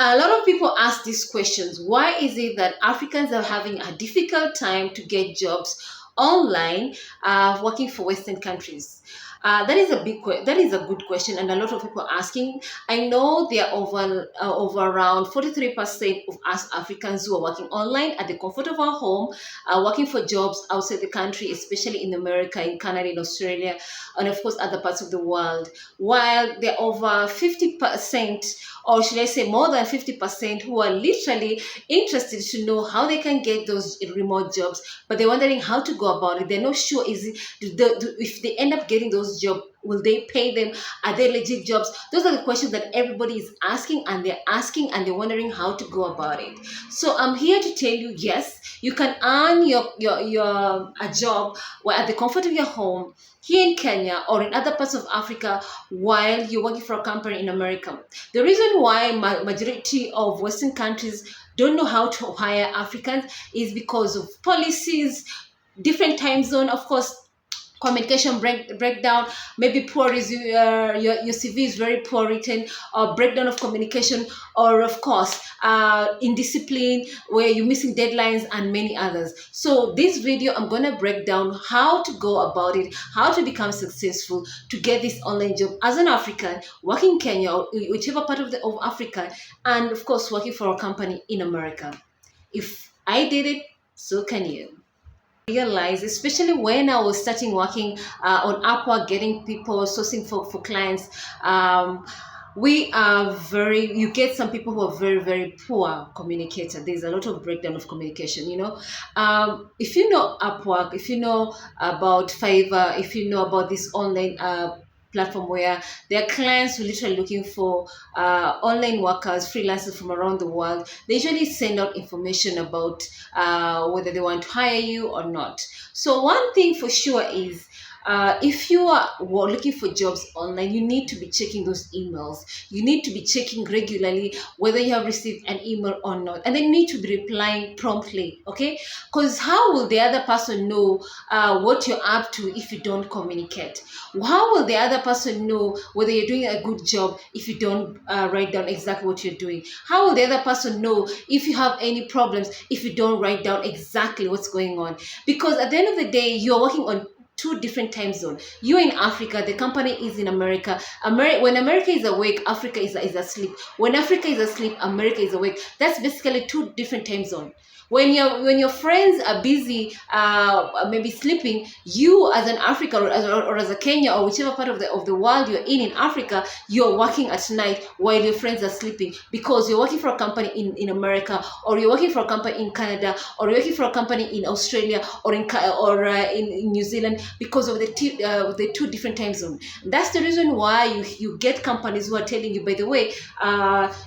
A lot of people ask these questions. Why is it that Africans are having a difficult time to get jobs online, working for Western countries? That is a that is a good question, and a lot of people are asking. I know there are over around 43% of us Africans who are working online at the comfort of our home, working for jobs outside the country, especially in America, in Canada, in Australia, and of course other parts of the world. While there are over 50%, or should I say more than 50%, who are literally interested to know how they can get those remote jobs, but they're wondering how to go about it. They're not sure if they end up getting those jobs, will they pay them? Are they legit jobs? Those are the questions that everybody is asking, and they're wondering how to go about it. So I'm here to tell you, yes, you can earn your a job at the comfort of your home here in Kenya or in other parts of Africa while you're working for a company in America. The reason why majority of Western countries don't know how to hire Africans is because of policies, different time zone, of course, communication breakdown, maybe poor your CV is very poor written, or breakdown of communication, or of course indiscipline where you're missing deadlines, and many others. So this video I'm going to break down how to go about it, how to become successful to get this online job as an African working in Kenya or whichever part of Africa, and of course working for a company in America. If I did it, so can you. Realize, especially when I was starting working on Upwork, getting people sourcing for clients, we are very, you get some people who are very, very poor communicator. There's a lot of breakdown of communication, if you know Upwork, if you know about Fiverr, if you know about this online platform where their clients who are literally looking for online workers, freelancers from around the world, they usually send out information about whether they want to hire you or not. So one thing for sure is, if you are looking for jobs online, you need to be checking those emails. You need to be checking regularly whether you have received an email or not. And then you need to be replying promptly, okay? Because how will the other person know what you're up to if you don't communicate? How will the other person know whether you're doing a good job if you don't write down exactly what you're doing? How will the other person know if you have any problems if you don't write down exactly what's going on? Because at the end of the day, you're working on two different time zones. You're in Africa, the company is in America. When America is awake, Africa is asleep. When Africa is asleep, America is awake. That's basically two different time zones. When your friends are busy, maybe sleeping, you as an African or as a Kenya or whichever part of the world you're in Africa, you're working at night while your friends are sleeping, because you're working for a company in America, or you're working for a company in Canada, or you're working for a company in Australia, or in New Zealand, because of the two different time zones. That's the reason why you get companies who are telling you, by the way,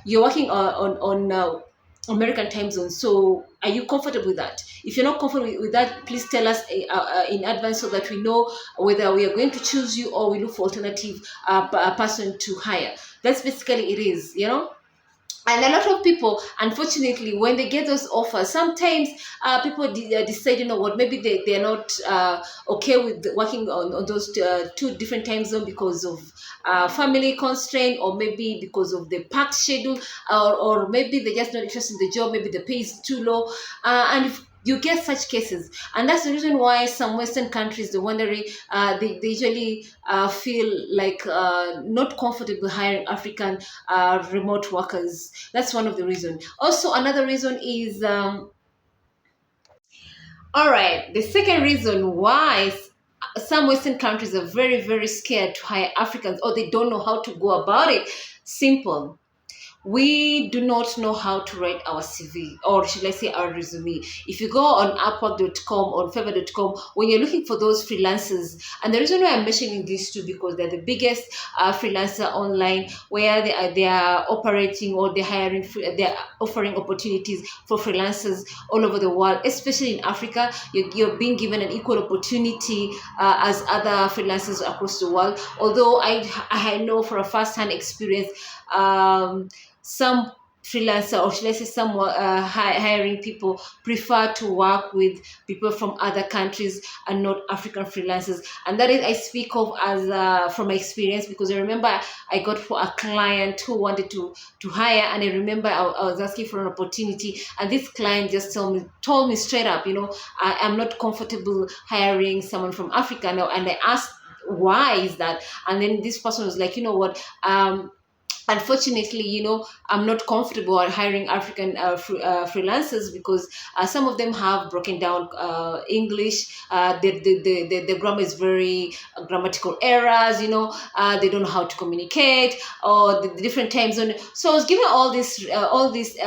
you're working on American time zone. So are you comfortable with that? If you're not comfortable with that, please tell us in advance so that we know whether we are going to choose you or we look for alternative person to hire. That's basically it is, And a lot of people, unfortunately, when they get those offers, sometimes people decide, what, maybe they're not okay with working on those two different time zones because of family constraint, or maybe because of the packed schedule, or maybe they're just not interested in the job, maybe the pay is too low. And if you get such cases, and that's the reason why some Western countries, they're wondering, they usually feel like not comfortable hiring African remote workers. That's one of the reasons. Also, another reason is, all right, the second reason why some Western countries are very, very scared to hire Africans, or they don't know how to go about it. Simple. We do not know how to write our CV, or should I say our resume. If you go on Upwork.com or Fiverr.com, when you're looking for those freelancers, and the reason why I'm mentioning these two, because they're the biggest freelancer online, where they are operating, or they're offering opportunities for freelancers all over the world, especially in Africa. You're being given an equal opportunity as other freelancers across the world. Although I know for a first-hand experience, some freelancer, or should I say someone hiring people prefer to work with people from other countries and not African freelancers. And that is, I speak of as from my experience, because I remember I got for a client who wanted to hire, and I remember I was asking for an opportunity, and this client just told me straight up, I'm not comfortable hiring someone from Africa now. And I asked, why is that? And then this person was like, you know what, unfortunately, I'm not comfortable at hiring African freelancers, because some of them have broken down English. The grammar is very grammatical errors. They don't know how to communicate, or the different time zone. So I was given all these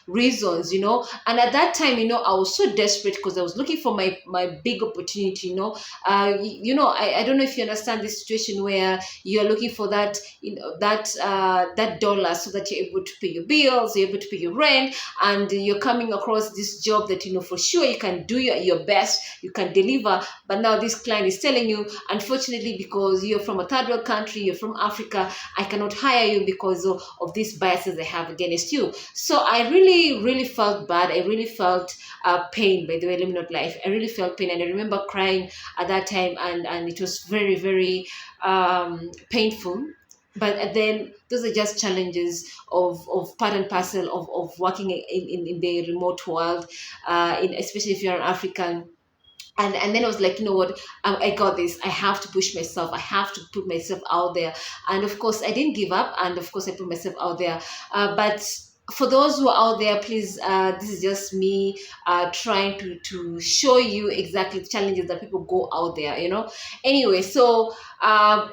reasons. And at that time, I was so desperate, because I was looking for my big opportunity. I don't know if you understand this situation where you're looking for that, that dollar, so that you're able to pay your bills, you're able to pay your rent, and you're coming across this job that for sure you can do your best, you can deliver. But now this client is telling you, unfortunately, because you're from a third world country, you're from Africa, I cannot hire you because of these biases I have against you. So I really, really felt bad. I really felt pain. By the way, let me not lie, I really felt pain, and I remember crying at that time, and it was very, very painful. But then those are just challenges of part and parcel of working in the remote world, especially if you're an African. And then I was like, you know what, I got this. I have to push myself. I have to put myself out there. And of course, I didn't give up. And of course, I put myself out there. But for those who are out there, please, this is just me trying to show you exactly the challenges that people go out there, Anyway, so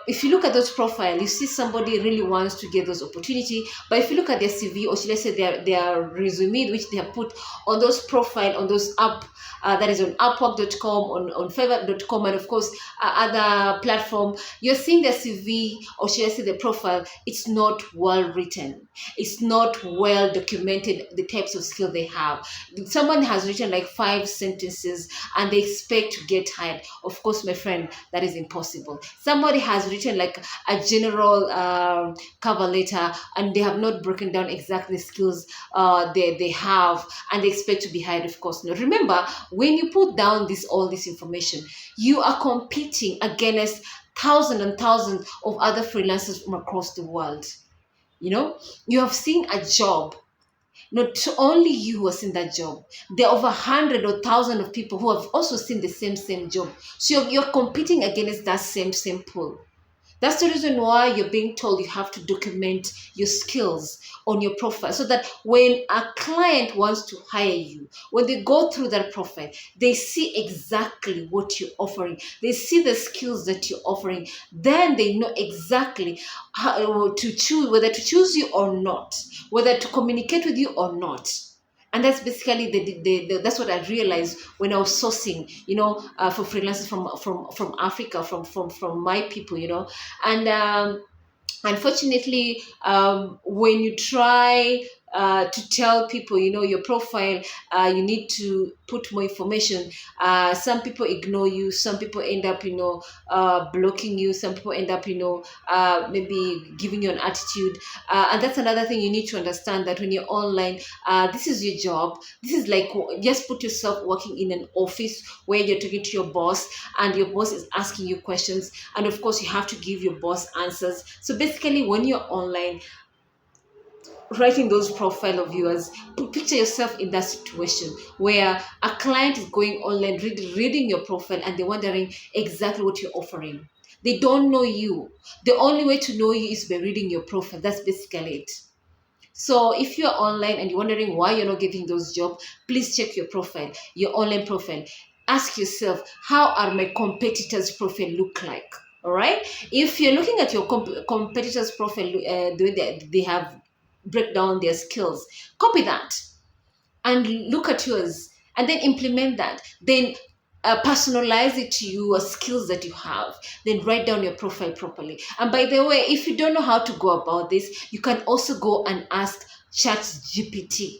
if you look at those profile, you see somebody really wants to get those opportunity. But if you look at their CV, or should I say their resume, which they have put on those profile, on those app, that is on Upwork.com, on Fiverr.com, and of course other platform, you're seeing their CV, or should I say the profile, it's not well written. It's not well documented, the types of skill they have. Someone has written like 5 sentences and they expect to get hired. Of course, my friend, that is impossible. Somebody has written like a general cover letter, and they have not broken down exactly the skills they have, and they expect to be hired. Of course, no. Remember, when you put down all this information, you are competing against thousands and thousands of other freelancers from across the world. You have seen a job. Not only you who have seen that job, there are over 100 or 1,000 of people who have also seen the same job. So you're competing against that same pool. That's the reason why you're being told you have to document your skills on your profile, so that when a client wants to hire you, when they go through that profile, they see exactly what you're offering. They see the skills that you're offering. Then they know exactly how to choose, whether to choose you or not, whether to communicate with you or not. And that's basically that's what I realized when I was sourcing, for freelancers from Africa, from my people, and unfortunately, when you try to tell people, your profile, you need to put more information. Some people ignore you. Some people end up, blocking you. Some people end up, maybe giving you an attitude. And that's another thing you need to understand, that when you're online, this is your job. This is like, just put yourself working in an office where you're talking to your boss, and your boss is asking you questions. And of course, you have to give your boss answers. So basically, when you're online, writing those profile of yours, picture yourself in that situation where a client is going online, reading your profile, and they're wondering exactly what you're offering. They don't know you. The only way to know you is by reading your profile. That's basically it. So if you're online and you're wondering why you're not getting those jobs, please check your profile, your online profile. Ask yourself, how are my competitors' profile look like? All right. If you're looking at your competitors' profile, the way they have break down their skills, copy that and look at yours, and then implement that. Then personalize it to your skills that you have. Then write down your profile properly. And by the way, if you don't know how to go about this, you can also go and ask ChatGPT.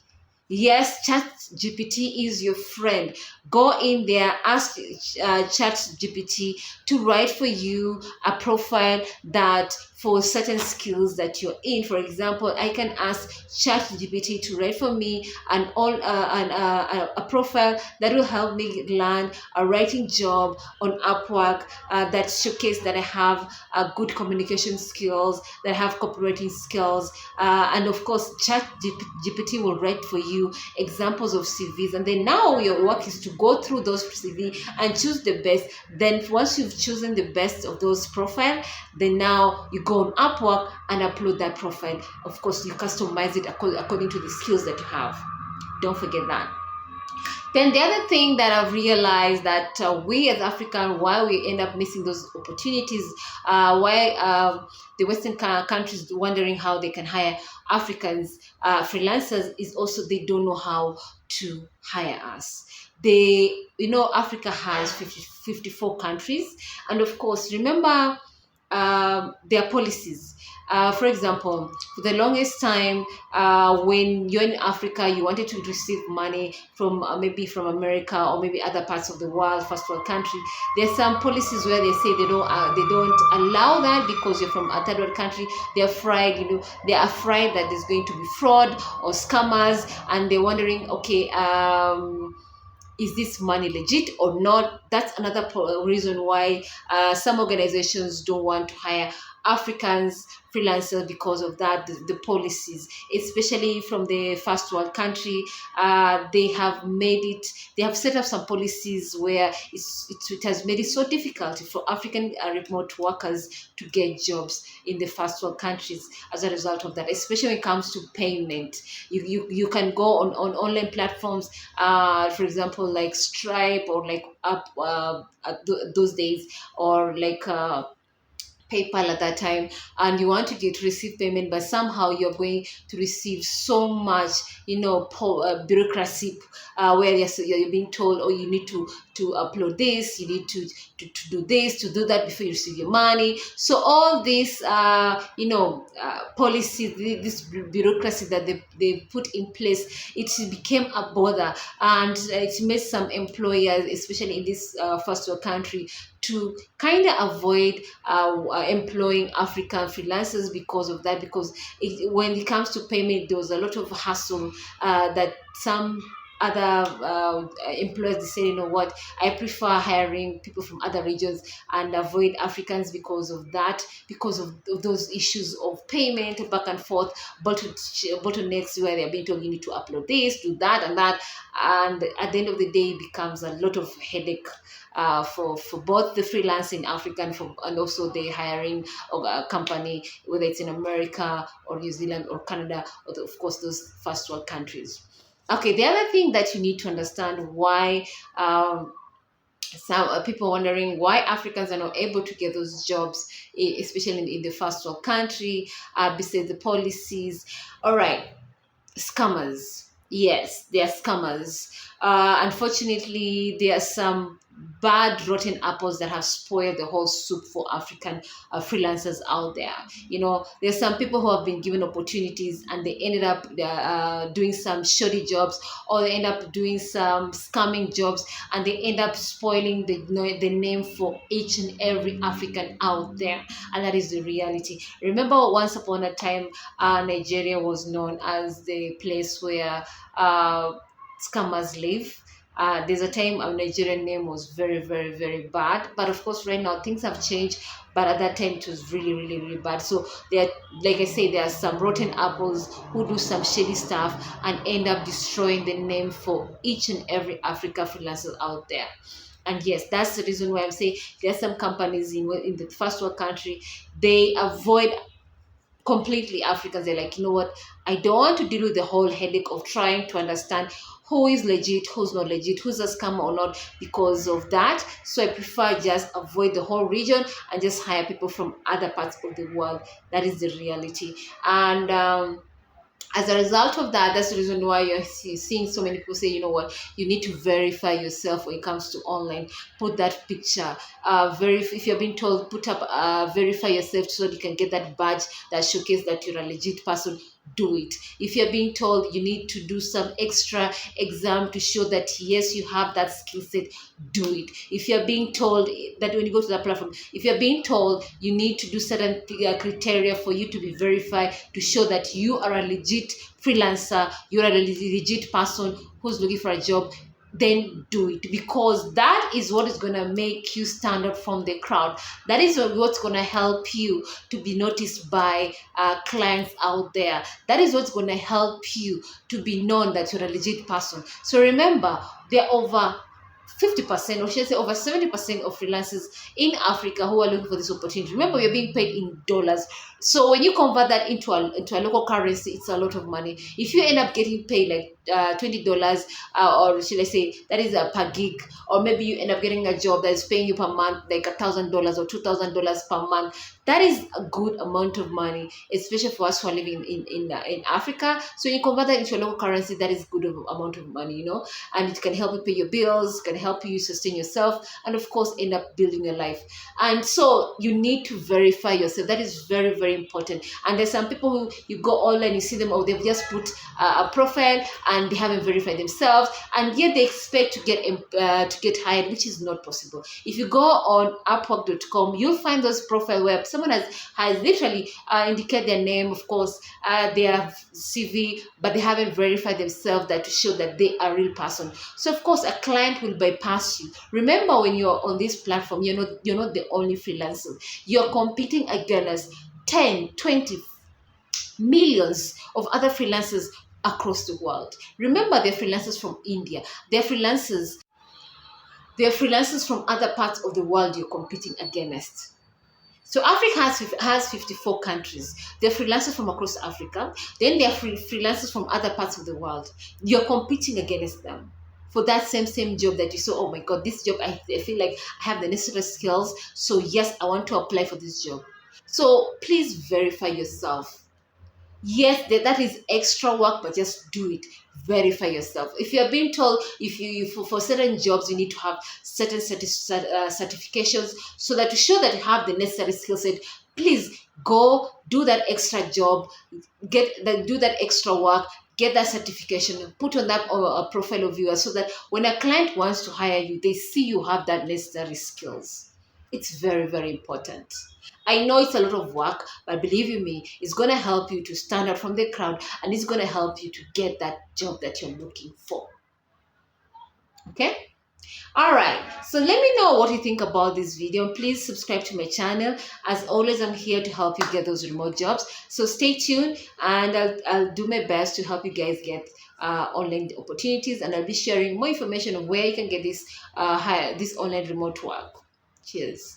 Yes, ChatGPT is your friend. Go in there, ask ChatGPT to write for you a profile that for certain skills that you're in. For example, I can ask ChatGPT to write for me a profile that will help me land a writing job on Upwork, that showcase that I have good communication skills, that I have copywriting skills, and of course, ChatGPT will write for you examples of CVs, and then now your work is to go through those CV and choose the best. Then once you've chosen the best of those profile, then now you go on Upwork and upload that profile. Of course, you customize it according to the skills that you have. Don't forget that. Then the other thing that I've realized that we as African, why we end up missing those opportunities, why the Western countries wondering how they can hire Africans, freelancers, is also they don't know how to hire us. Africa has 54 countries, and of course, remember their policies. For example, for the longest time, when you're in Africa, you wanted to receive money from maybe from America or maybe other parts of the world, first world country. There's some policies where they say they don't allow that because you're from a third world country. They're afraid, they're afraid that there's going to be fraud or scammers, and they're wondering, okay, is this money legit or not? That's another reason why some organizations don't want to hire Africans freelancers, because of that, the policies, especially from the first world country. They have set up some policies where it has made it so difficult for African remote workers to get jobs in the first world countries as a result of that, especially when it comes to payment. You can go on online platforms, for example, like Stripe or like those days, or like PayPal at that time, and you want to receive payment, but somehow you're going to receive so much, bureaucracy, where you're being told, oh, you need to upload this, you need to do this, to do that before you receive your money. So all this, policies, this bureaucracy that they put in place, it became a bother, and it made some employers, especially in this first world country, to kind of avoid employing African freelancers because of that. Because when it comes to payment, there was a lot of hassle that some other employers, they say, you know what, I prefer hiring people from other regions and avoid Africans because of that, because of those issues of payment back and forth, bottlenecks where they're being told you need to upload this, do that and that, and at the end of the day it becomes a lot of headache for both the freelancing African and also the hiring of a company, whether it's in America or New Zealand or Canada, or of course those first world countries. Okay, the other thing that you need to understand why some people wondering why Africans are not able to get those jobs, especially in the first world country, besides the policies. All right, scammers. Yes, they are scammers. Unfortunately, there are some bad rotten apples that have spoiled the whole soup for African freelancers out there. There's some people who have been given opportunities and they ended up doing some shoddy jobs, or they end up doing some scamming jobs, and they end up spoiling the name for each and every African out there. And that is the reality. Remember, once upon a time, Nigeria was known as the place where scammers live. There's a time our Nigerian name was very, very, very bad. But of course, right now things have changed. But at that time, it was really, really, really bad. So like I say, there are some rotten apples who do some shady stuff and end up destroying the name for each and every Africa freelancer out there. And yes, that's the reason why I'm saying there are some companies in the first world country, they avoid completely Africans. They're like, you know what, I don't want to deal with the whole headache of trying to understand who is legit, who's not legit, who's a scammer or not, because of that. So I prefer just avoid the whole region and just hire people from other parts of the world. That is the reality. And as a result of that, that's the reason why you're seeing so many people say, you know what, you need to verify yourself when it comes to online. Put that picture, if you're being told, put up, verify yourself so that you can get that badge that showcases that you're a legit person. do it. If you're being told you need to do some extra exam to show that yes, you have that skill set, do it. If you're being told that when you go to that platform, if you're being told you need to do certain criteria for you to be verified to show that you are a legit freelancer, you're a legit person who's looking for a job, then do it, because that is what is going to make you stand out from the crowd. That is what's going to help you to be noticed by clients out there. That is what's going to help you to be known that you're a legit person. So remember, there are over 50%, or should I say over 70% of freelancers in Africa who are looking for this opportunity. Remember, you're being paid in dollars. So when you convert that into a local currency, it's a lot of money. If you end up getting paid like $20, or should I say that is per gig, or maybe you end up getting a job that is paying you per month like $1,000 or $2,000 per month, that is a good amount of money, especially for us who are living in Africa. So you convert that into a local currency, that is good amount of money, and it can help you pay your bills, can help you sustain yourself, and of course end up building your life. And so you need to verify yourself. That is very, very important. And there's some people who you go online, you see them, or they've just put a profile and they haven't verified themselves, and yet they expect to get hired, which is not possible. If you go on Upwork.com, you'll find those profile where someone has literally indicated their name, of course, their CV, but they haven't verified themselves that to show that they are a real person. So of course, a client will bypass you. Remember, when you're on this platform, you're not the only freelancer. You're competing against 10, 20 millions of other freelancers across the world. Remember, they're freelancers from India. They're freelancers from other parts of the world you're competing against. So Africa has 54 countries. They're freelancers from across Africa. Then they're freelancers from other parts of the world. You're competing against them for that same job that you saw. Oh my God, this job, I feel like I have the necessary skills. So yes, I want to apply for this job. So please verify yourself. Yes, that is extra work, but just do it. Verify yourself. If you're being told for certain jobs you need to have certain certifications, so that to show that you have the necessary skill set, please go do that extra job, do that extra work, get that certification, put on that profile of yours, so that when a client wants to hire you, they see you have that necessary skills. It's very, very important. I know it's a lot of work, but believe you me, it's going to help you to stand out from the crowd, and it's going to help you to get that job that you're looking for. Okay? All right. So let me know what you think about this video. Please subscribe to my channel. As always, I'm here to help you get those remote jobs. So stay tuned, and I'll do my best to help you guys get online opportunities, and I'll be sharing more information of where you can get this online remote work. Cheers.